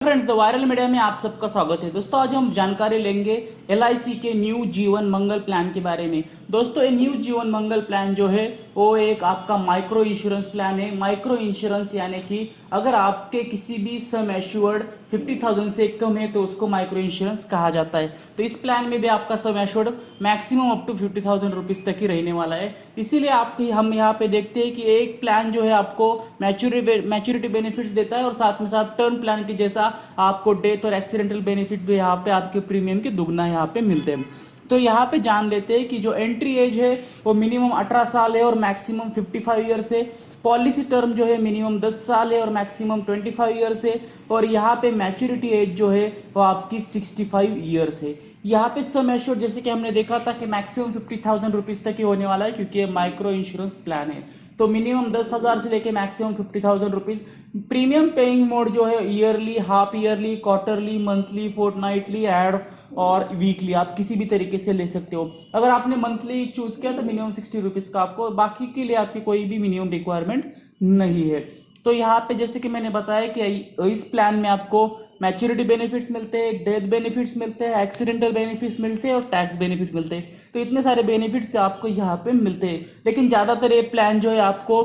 Friends, the viral media में आप सबका स्वागत है। दोस्तों, आज हम जानकारी लेंगे एलआईसी के न्यू जीवन मंगल प्लान के बारे में। दोस्तों, ये न्यू जीवन मंगल प्लान जो है वो एक आपका माइक्रो इंश्योरेंस प्लान है। माइक्रो इंश्योरेंस यानी कि अगर आपके किसी भी सम एश्योर्ड 50,000 से कम है तो उसको माइक्रो इंश्योरेंस कहा जाता है। तो इस प्लान में भी आपका sum assured maximum up to 50,000 rupees तक ही रहने वाला है। इसीलिए आपके हम यहाँ पे देखते हैं कि एक प्लान जो है आपको मैच्योरिटी बेनिफिट्स देता है और साथ में साथ टर्म प्लान की जैसा आपको डेथ और एक्सीडेंटल बेनिफिट भी यहाँ पे आपके प्रीमियम के दुगना यहाँ पे मिलते हैं। तो यहाँ पे जान लेते हैं कि जो एंट्री एज है वो मिनिमम 18 साल है और मैक्सिमम 55 ईयर्स है। पॉलिसी टर्म जो है मिनिमम 10 साल है और मैक्सिमम 25 ईयर्स है। और यहाँ पे मैच्योरिटी एज जो है वो आपकी 65 ईयर्स है। यहाँ पे सम एश्योर्ड जैसे कि हमने देखा था कि मैक्सिमम 50,000 रुपीज तक ही होने वाला है, क्योंकि ये माइक्रो इंश्योरेंस प्लान है। तो मिनिमम 10,000 से लेके maximum 50,000 rupees. Premium paying mode जो है yearly, half yearly, quarterly, monthly, fortnightly, एड और वीकली, आप किसी भी तरीके से ले सकते हो। अगर आपने मंथली चूज किया तो मिनिमम 60 रुपीज का आपको, बाकी के लिए आपकी कोई भी मिनिमम रिक्वायरमेंट नहीं है। तो यहाँ पे जैसे कि मैंने बताया कि इस प्लान में आपको मैच्योरिटी बेनिफिट्स मिलते हैं, डेथ बेनिफिट्स मिलते हैं, एक्सीडेंटल बेनिफिट्स मिलते हैं और टैक्स बेनिफिट मिलते हैं। तो इतने सारे बेनिफिट्स आपको यहाँ पे मिलते हैं। लेकिन ज़्यादातर ये प्लान जो है आपको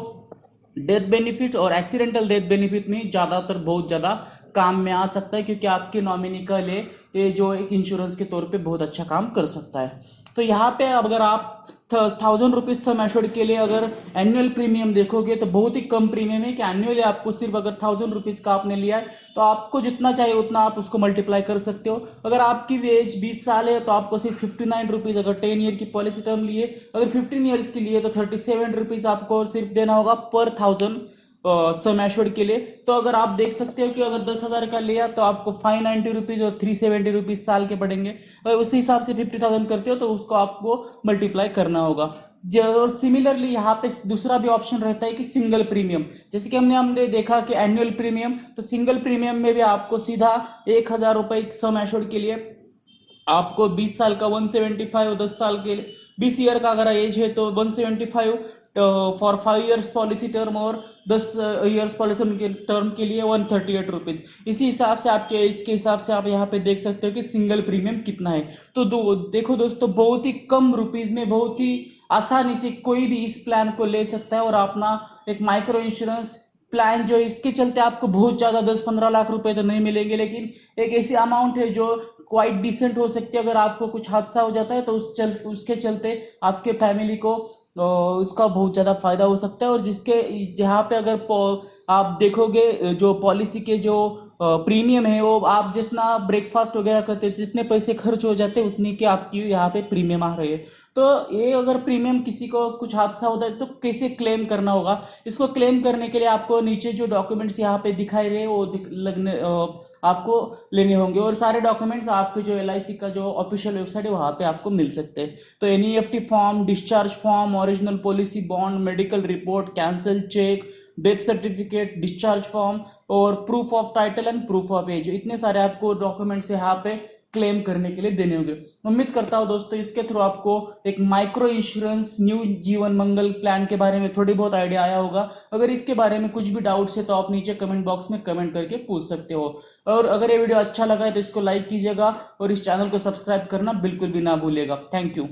डेथ बेनिफिट और एक्सीडेंटल डेथ बेनिफिट में ज़्यादातर बहुत ज़्यादा काम में आ सकता है, क्योंकि आपके नॉमिनी का लिए ये जो एक इंश्योरेंस के तौर पे बहुत अच्छा काम कर सकता है। तो यहाँ पे अगर आप 1,000 रुपीज सम एश्योर्ड के लिए अगर एनुअल प्रीमियम देखोगे तो बहुत ही कम प्रीमियम है। कि एनुअली आपको सिर्फ अगर 1,000 रुपीज का आपने लिया है तो आपको जितना चाहिए उतना आप उसको मल्टीप्लाई कर सकते हो। अगर आपकी एज 20 साल है तो आपको सिर्फ 59 रुपीज, अगर 10 ईयर की पॉलिसी टर्म लिए, अगर 15 ईयर्स की लिए तो 37 रुपीज आपको सिर्फ देना होगा पर 1,000 सम एश्योर्ड के लिए। तो अगर आप देख सकते हो कि अगर 10,000 का लिया तो आपको 590 रुपीज और 370 रुपीज साल के पड़ेंगे। अगर उसी हिसाब से 50,000 करते हो तो उसको आपको मल्टीप्लाई करना होगा। और सिमिलरली यहाँ पे दूसरा भी ऑप्शन रहता है कि सिंगल प्रीमियम। जैसे कि हमने देखा कि एनुअल प्रीमियम, तो सिंगल प्रीमियम में भी आपको सीधा 1,000 रुपये सम एश्योर्ड के लिए आपको 20 साल का 175, 10 साल के 20 ईयर का अगर एज है तो 175 फॉर 5 ईयर्स पॉलिसी टर्म और 10 ईयर्स पॉलिसी टर्म के लिए 138 रुपीज। इसी हिसाब से आपके एज के हिसाब से आप यहाँ पे देख सकते हो कि सिंगल प्रीमियम कितना है। तो देखो दोस्तों, बहुत ही कम रुपीज में बहुत ही आसानी से कोई भी इस प्लान को ले सकता है और अपना एक माइक्रो इंश्योरेंस प्लान जो इसके चलते आपको बहुत ज़्यादा 10-15 लाख रुपए तो नहीं मिलेंगे, लेकिन एक ऐसी अमाउंट है जो क्वाइट डिसेंट हो सकती है। अगर आपको कुछ हादसा हो जाता है तो उसके चलते आपके फैमिली को उसका बहुत ज़्यादा फायदा हो सकता है। और जिसके जहाँ पे अगर आप देखोगे जो पॉलिसी के जो प्रीमियम है वो आप जितना ब्रेकफास्ट वगैरह करते हैं, जितने पैसे खर्च हो जाते हैं उतनी की आपकी यहाँ पे प्रीमियम आ रही है। तो ये अगर प्रीमियम किसी को कुछ हादसा होता है तो कैसे क्लेम करना होगा, इसको क्लेम करने के लिए आपको नीचे जो डॉक्यूमेंट्स यहाँ पे दिखाई रहे वो आपको लेने होंगे। और सारे डॉक्यूमेंट्स आपके जो एलआईसी का जो ऑफिशियल वेबसाइट है वहाँ पे आपको मिल सकते हैं। तो NEFT form, discharge form, original policy bond, medical report, cancel cheque, death certificate, discharge form और proof of title and proof of age, इतने सारे आपको डॉक्यूमेंट्स यहाँ पे क्लेम करने के लिए देने होंगे। उम्मीद करता हूँ दोस्तों इसके थ्रू आपको एक माइक्रो इंश्योरेंस न्यू जीवन मंगल प्लान के बारे में थोड़ी बहुत आइडिया आया होगा। अगर इसके बारे में कुछ भी डाउट्स है तो आप नीचे कमेंट बॉक्स में कमेंट करके पूछ सकते हो। और अगर ये वीडियो अच्छा लगा है तो इसको लाइक कीजिएगा और इस चैनल को सब्सक्राइब करना बिल्कुल भी ना भूलिएगा। Thank you.